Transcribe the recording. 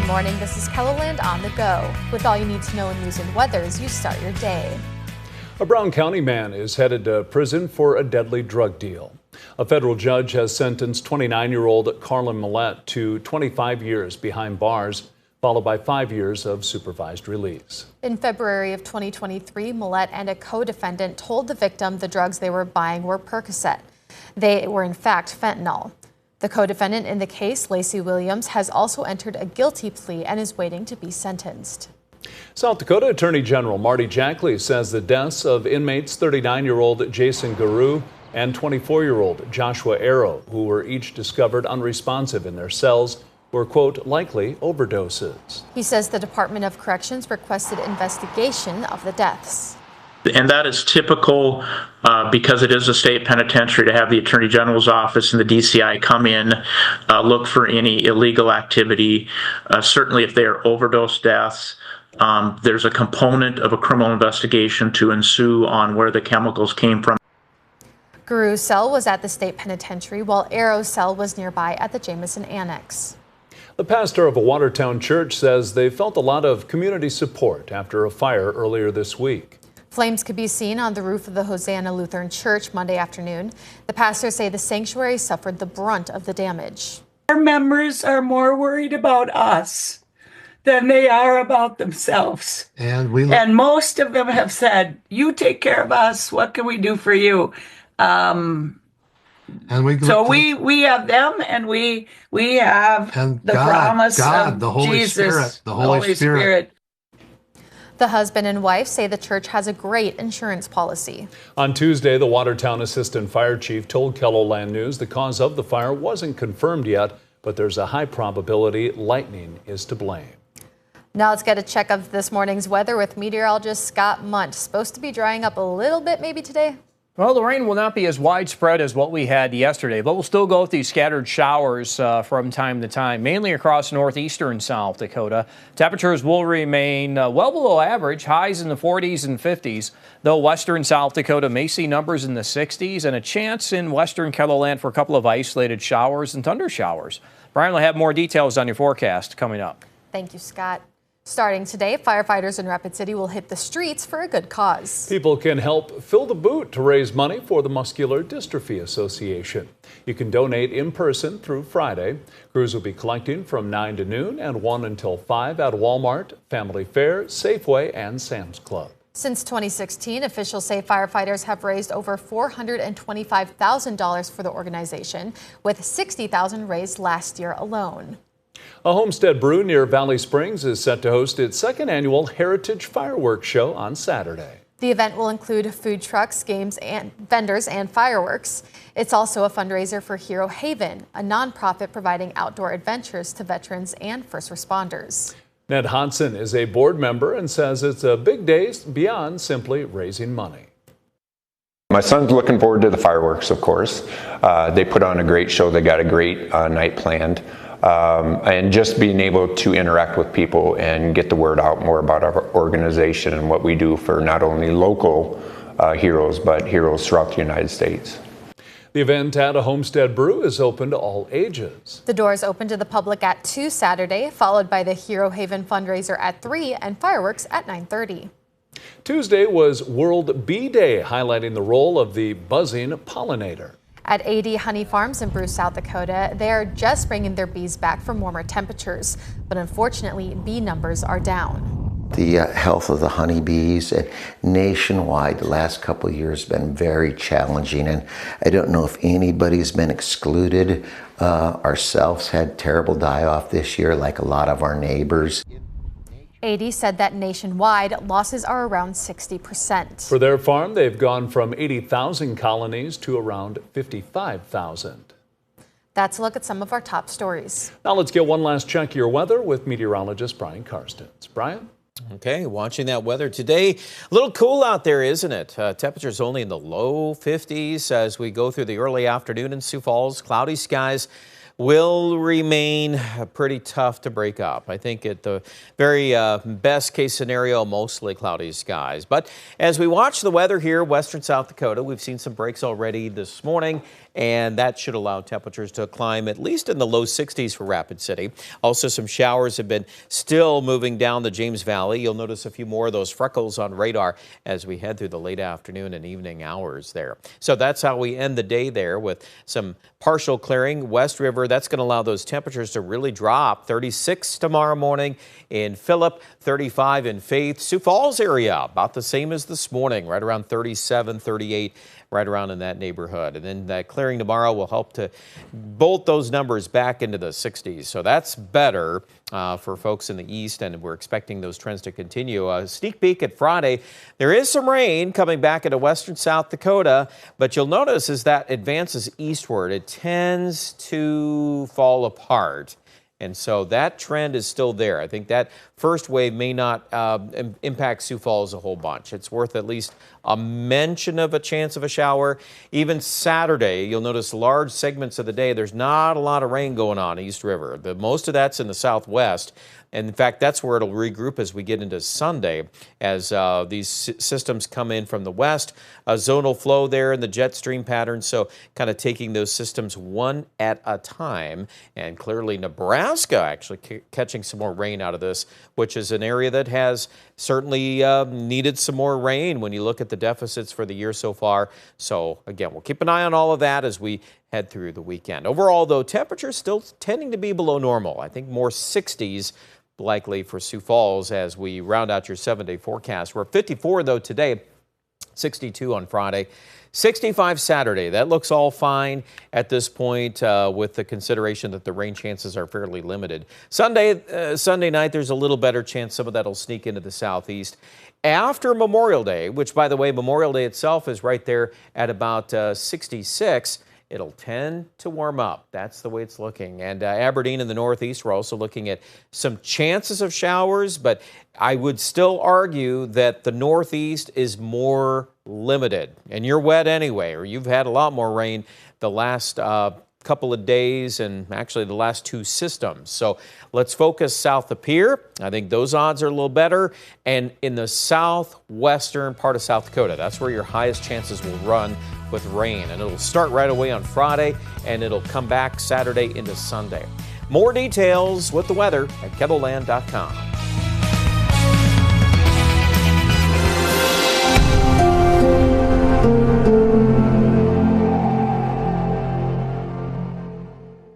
Good morning, this is KELOLAND on the go. With all you need to know in news and weather as you start your day. A Brown County man is headed to prison for a deadly drug deal. A federal judge has sentenced 29-year-old Carlin Millette to 25 years behind bars, followed by 5 years of supervised release. In February of 2023, Millette and a co-defendant told the victim the drugs they were buying were Percocet. They were in fact fentanyl. The co-defendant in the case, Lacey Williams, has also entered a guilty plea and is waiting to be sentenced. South Dakota Attorney General Marty Jackley says the deaths of inmates 39-year-old Jason Garou and 24-year-old Joshua Arrow, who were each discovered unresponsive in their cells, were, quote, likely overdoses. He says the Department of Corrections requested investigation of the deaths. And that is typical because it is a state penitentiary to have the Attorney General's office and the DCI come in, look for any illegal activity. Certainly if they are overdose deaths, there's a component of a criminal investigation to ensue on where the chemicals came from. Garou's cell was at the state penitentiary, while Arrow's cell was nearby at the Jamison Annex. The pastor of a Watertown church says they felt a lot of community support after a fire earlier this week. Flames could be seen on the roof of the Hosanna Lutheran Church Monday afternoon. The pastors say the sanctuary suffered the brunt of the damage. Our members are more worried about us than they are about themselves. And most of them have said, you take care of us. What can we do for you? We have them, and we have the promise of the Holy Jesus, Spirit, the Holy Spirit. The husband and wife say the church has a great insurance policy. On Tuesday, the Watertown Assistant Fire Chief told KELOLAND News the cause of the fire wasn't confirmed yet, but there's a high probability lightning is to blame. Now let's get a check of this morning's weather with meteorologist Scott Munt. Supposed to be drying up a little bit maybe today? Well, the rain will not be as widespread as what we had yesterday, but we'll still go with these scattered showers from time to time, mainly across northeastern South Dakota. Temperatures will remain well below average, highs in the 40s and 50s, though western South Dakota may see numbers in the 60s and a chance in western KELOLAND for a couple of isolated showers and thunder showers. Brian will have more details on your forecast coming up. Thank you, Scott. Starting today, firefighters in Rapid City will hit the streets for a good cause. People can help fill the boot to raise money for the Muscular Dystrophy Association. You can donate in person through Friday. Crews will be collecting from 9 to noon and 1 until 5 at Walmart, Family Fair, Safeway, and Sam's Club. Since 2016, officials say firefighters have raised over $425,000 for the organization, with $60,000 raised last year alone. A Homestead Brew near Valley Springs is set to host its second annual Heritage Fireworks Show on Saturday. The event will include food trucks, games, and vendors and fireworks. It's also a fundraiser for Hero Haven, a nonprofit providing outdoor adventures to veterans and first responders. Ned Hodson is a board member and says it's a big day beyond simply raising money. My son's looking forward to the fireworks, of course. They put on a great show. They got a great night planned. And just being able to interact with people and get the word out more about our organization and what we do for not only local heroes, but heroes throughout the United States. The event at a Homestead Brew is open to all ages. The doors open to the public at 2 Saturday, followed by the Hero Haven fundraiser at 3 and fireworks at 9:30. Tuesday was World Bee Day, highlighting the role of the buzzing pollinator. At AD Honey Farms in Bruce, South Dakota, they are just bringing their bees back from warmer temperatures, but unfortunately, bee numbers are down. The health of the honeybees nationwide the last couple of years has been very challenging, and I don't know if anybody's been excluded. Ourselves had terrible die-off this year, like a lot of our neighbors. AD said that nationwide, losses are around 60%. For their farm, they've gone from 80,000 colonies to around 55,000. That's a look at some of our top stories. Now let's get one last check of your weather with meteorologist Brian Karstens. Brian? Okay, watching that weather today. A little cool out there, isn't it? Temperatures only in the low 50s as we go through the early afternoon in Sioux Falls. Cloudy skies will remain pretty tough to break up. I think at the very best case scenario, mostly cloudy skies. But as we watch the weather here, western South Dakota, we've seen some breaks already this morning and that should allow temperatures to climb at least in the low 60s for Rapid City. Also, some showers have been still moving down the James Valley. You'll notice a few more of those freckles on radar as we head through the late afternoon and evening hours there. So that's how we end the day there with some partial clearing. West River, that's going to allow those temperatures to really drop. 36 tomorrow morning in Phillip, 35 in Faith. Sioux Falls area, about the same as this morning, right around 37, 38, right around in that neighborhood. And then that clearing tomorrow will help to bolt those numbers back into the 60s. So that's better for folks in the east, and we're expecting those trends to continue. A sneak peek at Friday. There is some rain coming back into western South Dakota, but you'll notice as that advances eastward, it tends to fall apart. And so that trend is still there. I think that first wave may not impact Sioux Falls a whole bunch. It's worth at least a mention of a chance of a shower. Even Saturday, you'll notice large segments of the day, there's not a lot of rain going on East River. Most of that's in the southwest. And in fact, that's where it'll regroup as we get into Sunday, as these systems come in from the west. A zonal flow there in the jet stream pattern, so kind of taking those systems one at a time. And clearly Nebraska actually catching some more rain out of this, which is an area that has certainly needed some more rain when you look at the deficits for the year so far. So again, we'll keep an eye on all of that as we head through the weekend. Overall, though, temperatures still tending to be below normal. I think more 60s likely for Sioux Falls as we round out your 7-day forecast. We're 54, though, today, 62 on Friday, 65 Saturday. That looks all fine at this point with the consideration that the rain chances are fairly limited. Sunday night, there's a little better chance some of that will sneak into the southeast. After Memorial Day, which, by the way, Memorial Day itself is right there at about 66, it'll tend to warm up. That's the way it's looking. And Aberdeen in the northeast, we're also looking at some chances of showers, but I would still argue that the northeast is more limited. And you're wet anyway, or you've had a lot more rain the last couple of days and actually the last two systems. So let's focus south of Pier. I think those odds are a little better. And in the southwestern part of South Dakota, that's where your highest chances will run with rain. And it'll start right away on Friday, and it'll come back Saturday into Sunday. More details with the weather at KEBOLAND.com.